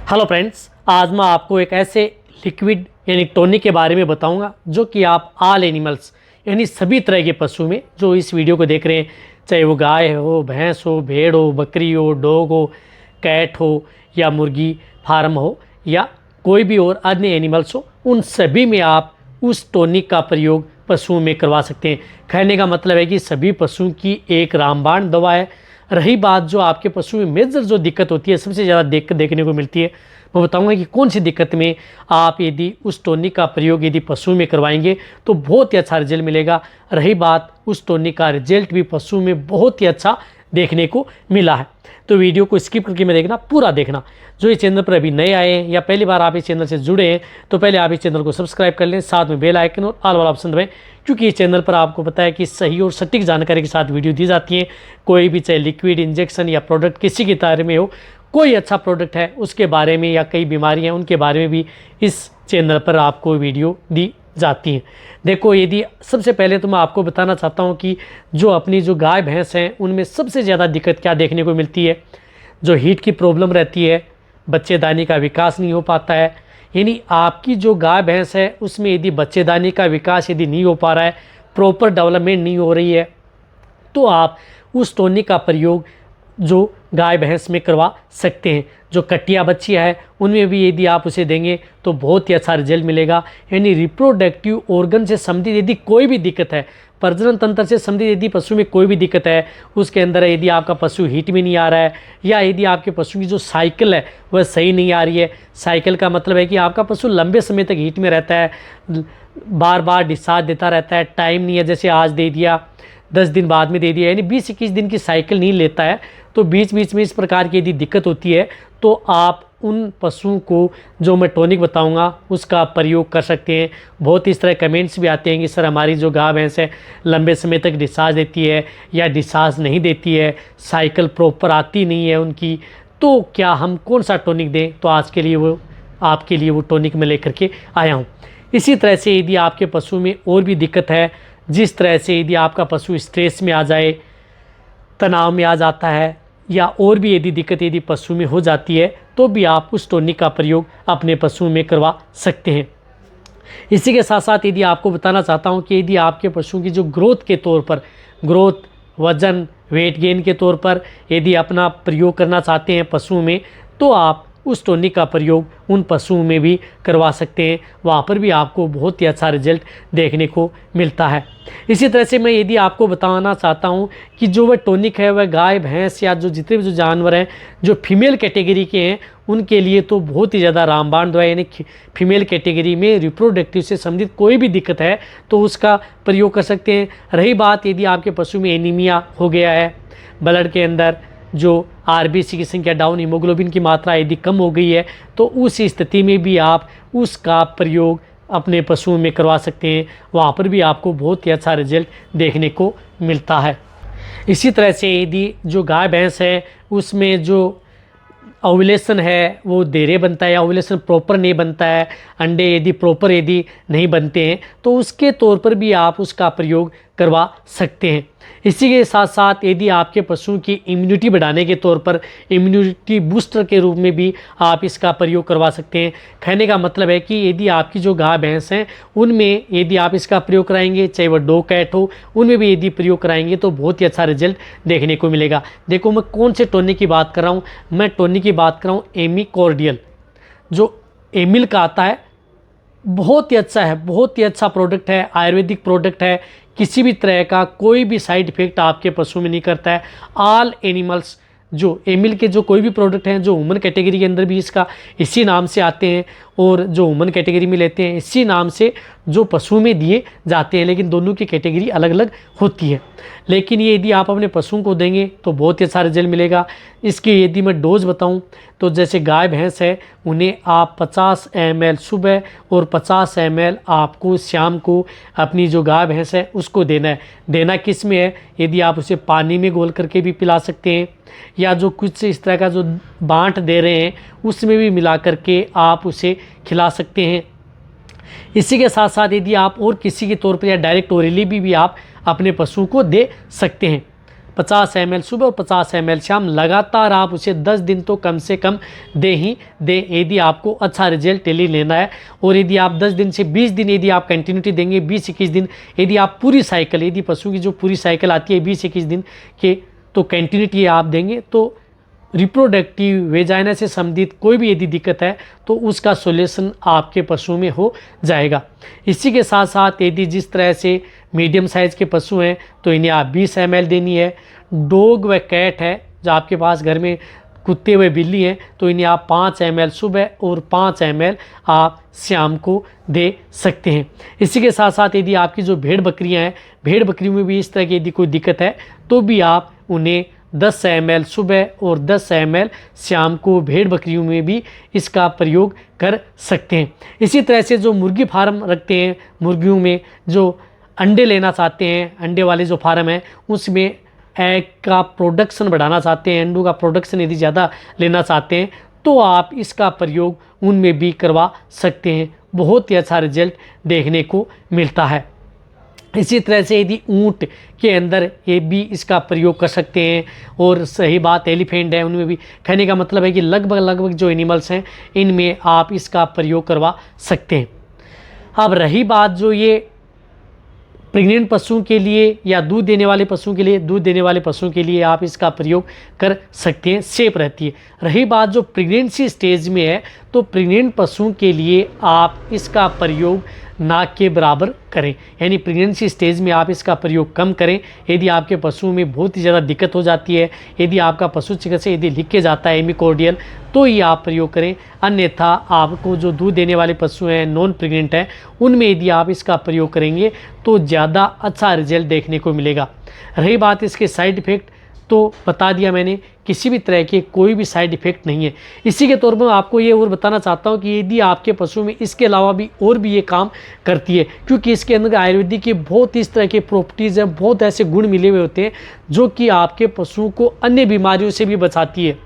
Hello friends, आज मैं आपको एक ऐसे लिक्विड यानी टॉनिक के बारे में बताऊंगा जो कि आप ऑल एनिमल्स यानी सभी तरह के पशु में जो इस वीडियो को देख रहे हैं, चाहे वो गाय हो, भैंस हो, भेड़ हो, बकरी हो, डॉग हो, कैट हो या मुर्गी फार्म हो या कोई भी और अन्य एनिमल्स हो, उन सभी में आप उस टॉनिक का प्रयोग पशुओं में करवा सकते हैं। कहने का मतलब है कि सभी पशुओं की एक रामबाण दवा है। रही बात जो आपके पशु में मेजर जो दिक्कत होती है, सबसे ज़्यादा दिक्कत देखने को मिलती है, मैं बताऊंगा कि कौन सी दिक्कत में आप यदि उस टॉनिक का प्रयोग यदि पशु में करवाएंगे तो बहुत ही अच्छा रिजल्ट मिलेगा। रही बात उस टॉनिक का रिजल्ट भी पशु में बहुत ही अच्छा देखने को मिला है। तो वीडियो को स्किप करके मैं देखना, पूरा देखना। जो इस चैनल पर अभी नए आए हैं या पहली बार आप इस चैनल से जुड़े हैं तो पहले आप इस चैनल को सब्सक्राइब कर लें, साथ में बेल आइकन और ऑल वाला ऑप्शन दबाएं, क्योंकि इस चैनल पर आपको पता है कि सही और सटीक जानकारी के साथ वीडियो दी जाती है। कोई भी चाहे लिक्विड, इंजेक्शन या प्रोडक्ट किसी के बारे में हो, कोई अच्छा प्रोडक्ट है उसके बारे में या कई बीमारियां हैं उनके बारे में भी इस चैनल पर आपको वीडियो दी जाती हैं। देखो, यदि सबसे पहले तो मैं आपको बताना चाहता हूं कि जो अपनी जो गाय भैंस हैं उनमें सबसे ज़्यादा दिक्कत क्या देखने को मिलती है। जो हीट की प्रॉब्लम रहती है, बच्चेदानी का विकास नहीं हो पाता है। यानी आपकी जो गाय भैंस है उसमें यदि बच्चेदानी का विकास यदि नहीं हो पा रहा है, प्रॉपर डेवलपमेंट नहीं हो रही है, तो आप उस टॉनिक का प्रयोग जो गाय भैंस में करवा सकते हैं। जो कटिया बच्चियाँ है उनमें भी यदि आप उसे देंगे तो बहुत ही अच्छा रिजल्ट मिलेगा। यानी रिप्रोडक्टिव ऑर्गन से संबंधित यदि कोई भी दिक्कत है, प्रजनन तंत्र से संबंधित यदि पशु में कोई भी दिक्कत है, उसके अंदर यदि आपका पशु हीट में नहीं आ रहा है या यदि आपके पशु की जो साइकिल है वह सही नहीं आ रही है। साइकिल का मतलब है कि आपका पशु लंबे समय तक हीट में रहता है, बार बार डिस्चार्ज देता रहता है, टाइम नहीं है, जैसे आज दे दिया 10 दिन बाद में दे दिया, यानी 20-21 दिन की साइकिल नहीं लेता है, तो बीच बीच में इस प्रकार की यदि दिक्कत होती है तो आप उन पशुओं को जो मैं टॉनिक बताऊंगा उसका प्रयोग कर सकते हैं। बहुत इस तरह कमेंट्स भी आते हैं कि सर हमारी जो गाय भैंस है लंबे समय तक डिस्चार्ज देती है या डिस्चार्ज नहीं देती है, साइकिल प्रॉपर आती नहीं है उनकी, तो क्या हम कौन सा टॉनिक दें। तो आज के लिए वो आपके लिए वो टॉनिक मैं लेकर के आया हूँ। इसी तरह से यदि आपके पशु में और भी दिक्कत है, जिस तरह से यदि आपका पशु स्ट्रेस में आ जाए, तनाव में आ जाता है या और भी यदि दिक्कत यदि पशु में हो जाती है तो भी आप उस टॉनिक का प्रयोग अपने पशु में करवा सकते हैं। इसी के साथ साथ यदि आपको बताना चाहता हूं कि यदि आपके पशु की जो ग्रोथ के तौर पर, ग्रोथ, वजन, वेट गेन के तौर पर यदि अपना प्रयोग करना चाहते हैं पशुओं में, तो आप उस टॉनिक का प्रयोग उन पशुओं में भी करवा सकते हैं। वहाँ पर भी आपको बहुत ही अच्छा रिजल्ट देखने को मिलता है। इसी तरह से मैं यदि आपको बताना चाहता हूँ कि जो वह टॉनिक है वह गाय भैंस या जो जितने भी जो जानवर हैं जो फीमेल कैटेगरी के हैं उनके लिए तो बहुत ही ज़्यादा रामबाण दवा। यानी फीमेल कैटेगरी में रिप्रोडक्टिव से संबंधित कोई भी दिक्कत है तो उसका प्रयोग कर सकते हैं। रही बात यदि आपके पशु में एनीमिया हो गया है, ब्लड के अंदर जो आरबीसी की संख्या डाउन, हीमोग्लोबिन की मात्रा यदि कम हो गई है, तो उस स्थिति में भी आप उसका प्रयोग अपने पशुओं में करवा सकते हैं। वहाँ पर भी आपको बहुत ही अच्छा रिजल्ट देखने को मिलता है। इसी तरह से यदि जो गाय भैंस है उसमें जो ओव्यूलेशन है वो देरे बनता है या ओव्यूलेशन प्रॉपर नहीं बनता है, अंडे यदि प्रॉपर यदि नहीं बनते हैं, तो उसके तौर पर भी आप उसका प्रयोग करवा सकते हैं। इसी के साथ साथ यदि आपके पशुओं की इम्यूनिटी बढ़ाने के तौर पर, इम्यूनिटी बूस्टर के रूप में भी आप इसका प्रयोग करवा सकते हैं। कहने का मतलब है कि यदि आपकी जो गाय भैंस हैं उनमें यदि आप इसका प्रयोग कराएंगे, चाहे वह डॉग कैट हो, उनमें भी यदि प्रयोग कराएंगे तो बहुत ही अच्छा रिजल्ट देखने को मिलेगा। देखो, मैं कौन से टॉनिक की बात कर रहा हूँ, मैं टॉनिक की बात कर रहा हूँ एमिकॉर्डियल, जो एमिल का आता है। बहुत ही अच्छा है, बहुत ही अच्छा प्रोडक्ट है, आयुर्वेदिक प्रोडक्ट है, किसी भी तरह का कोई भी साइड इफेक्ट आपके पशु में नहीं करता है। ऑल एनिमल्स जो एमिल के जो कोई भी प्रोडक्ट हैं जो वुमन कैटेगरी के अंदर भी इसका इसी नाम से आते हैं और जो वुमन कैटेगरी में लेते हैं इसी नाम से जो पशु में दिए जाते हैं, लेकिन दोनों की कैटेगरी अलग अलग होती है। लेकिन ये यदि आप अपने पशुओं को देंगे तो बहुत ही अच्छा रिजल्ट मिलेगा। इसकी यदि मैं डोज बताऊं तो जैसे गाय भैंस है उन्हें आप 50 ml सुबह और 50 ml आपको शाम को अपनी जो गाय भैंस है उसको देना है। देना किस में है, यदि आप उसे पानी में घोल करके भी पिला सकते हैं या जो कुछ इस तरह का जो बांट दे रहे हैं उसमें भी मिला करके आप उसे खिला सकते हैं। इसी के साथ साथ यदि आप और किसी के तौर पर या डायरेक्ट ओरली भी आप अपने पशु को दे सकते हैं। 50 ml सुबह और 50 ml शाम लगातार आप उसे 10 दिन तो कम से कम दे ही दें, यदि आपको अच्छा रिजल्ट डेली लेना है। और यदि आप 10 दिन से 20 दिन यदि आप कंटिन्यूटी देंगे, 20-21 दिन यदि आप पूरी साइकिल, यदि पशु की जो पूरी साइकिल आती है 20-21 दिन के, तो कंटिन्यूटी आप देंगे तो रिप्रोडक्टिव वेजाइना से संबंधित कोई भी यदि दिक्कत है तो उसका सॉल्यूशन आपके पशु में हो जाएगा। इसी के साथ साथ यदि जिस तरह से मीडियम साइज़ के पशु हैं तो इन्हें आप 20 ml देनी है। डॉग व कैट है जो आपके पास घर में कुत्ते व बिल्ली हैं तो इन्हें आप 5 ml सुबह और 5 ml आप शाम को दे सकते हैं। इसी के साथ साथ यदि आपकी जो भेड़ बकरियां हैं, भेड़ बकरियों में भी इस तरह की यदि कोई दिक्कत है तो भी आप उन्हें 10 ml सुबह और 10 ml शाम को भेड़ बकरियों में भी इसका प्रयोग कर सकते हैं। इसी तरह से जो मुर्गी फार्म रखते हैं, मुर्गियों में जो अंडे लेना चाहते हैं, अंडे वाले जो फार्म हैं उसमें एग का प्रोडक्शन बढ़ाना चाहते हैं, अंडों का प्रोडक्शन यदि ज़्यादा लेना चाहते हैं तो आप इसका प्रयोग उनमें भी करवा सकते हैं। बहुत ही अच्छा रिजल्ट देखने को मिलता है। इसी तरह से यदि ऊंट के अंदर ये भी इसका प्रयोग कर सकते हैं। और सही बात एलिफेंट है, उनमें भी, कहने का मतलब है कि लगभग जो एनिमल्स हैं इनमें आप इसका प्रयोग करवा सकते हैं। अब रही बात जो ये प्रेग्नेंट पशुओं के लिए या दूध देने वाले पशुओं के लिए, दूध देने वाले पशुओं के लिए आप इसका प्रयोग कर सकते हैं, सेफ रहती है। रही बात जो प्रेगनेंसी स्टेज में है तो प्रेग्नेंट पशुओं के लिए आप इसका प्रयोग ना के बराबर करें, यानी प्रेगनेंसी स्टेज में आप इसका प्रयोग कम करें। यदि आपके पशुओं में बहुत ही ज़्यादा दिक्कत हो जाती है, यदि आपका पशु चिकित्सक यदि लिख के जाता है एमिकोर्डियल, तो ही आप प्रयोग करें। अन्यथा आपको जो दूध देने वाले पशु हैं, नॉन प्रेग्नेंट हैं, उनमें यदि आप इसका प्रयोग करेंगे तो ज़्यादा अच्छा रिजल्ट देखने को मिलेगा। रही बात इसके साइड इफ़ेक्ट, तो बता दिया मैंने, किसी भी तरह के कोई भी साइड इफ़ेक्ट नहीं है। इसी के तौर पर आपको ये और बताना चाहता हूँ कि यदि आपके पशु में इसके अलावा भी और भी ये काम करती है, क्योंकि इसके अंदर आयुर्वेदिक के बहुत इस तरह के प्रॉपर्टीज़ हैं, बहुत ऐसे गुण मिले हुए होते हैं जो कि आपके पशुओं को अन्य बीमारियों से भी बचाती है।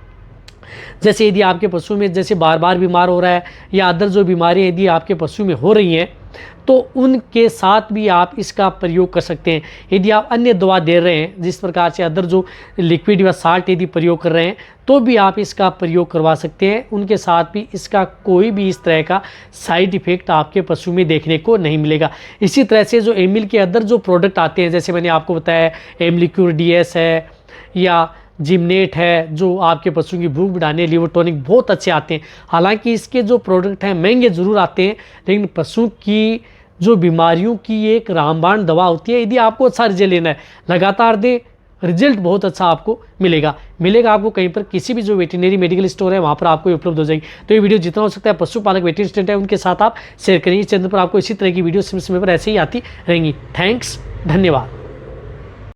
जैसे यदि आपके पशु में जैसे बार बार बीमार हो रहा है या अदर जो बीमारियाँ यदि आपके पशु में हो रही हैं तो उनके साथ भी आप इसका प्रयोग कर सकते हैं। यदि आप अन्य दवा दे रहे हैं, जिस प्रकार से अदर जो लिक्विड या साल्ट यदि प्रयोग कर रहे हैं, तो भी आप इसका प्रयोग करवा सकते हैं। उनके साथ भी इसका कोई भी इस तरह का साइड इफ़ेक्ट आपके पशु में देखने को नहीं मिलेगा। इसी तरह से जो एमिल के अदर जो प्रोडक्ट आते हैं, जैसे मैंने आपको बताया एमलिक्यूर DS है या जिमनेट है, जो आपके पशु की भूख बढ़ाने, लिवर टॉनिक बहुत अच्छे आते हैं। हालांकि इसके जो प्रोडक्ट हैं महंगे ज़रूर आते हैं, लेकिन पशु की जो बीमारियों की एक रामबाण दवा होती है। यदि आपको अच्छा रिजल्ट लेना है, लगातार दें, रिजल्ट बहुत अच्छा आपको मिलेगा। मिलेगा आपको कहीं पर, किसी भी जो वेटरनरी मेडिकल स्टोर है वहाँ पर आपको उपलब्ध हो जाएगी। तो ये वीडियो जितना हो सकता है पशुपालक वेटरनरी स्टूडेंट है उनके साथ आप शेयर करेंगे। इस चैनल पर आपको इसी तरह की वीडियो समय समय पर ऐसे ही आती रहेंगी। थैंक्स, धन्यवाद।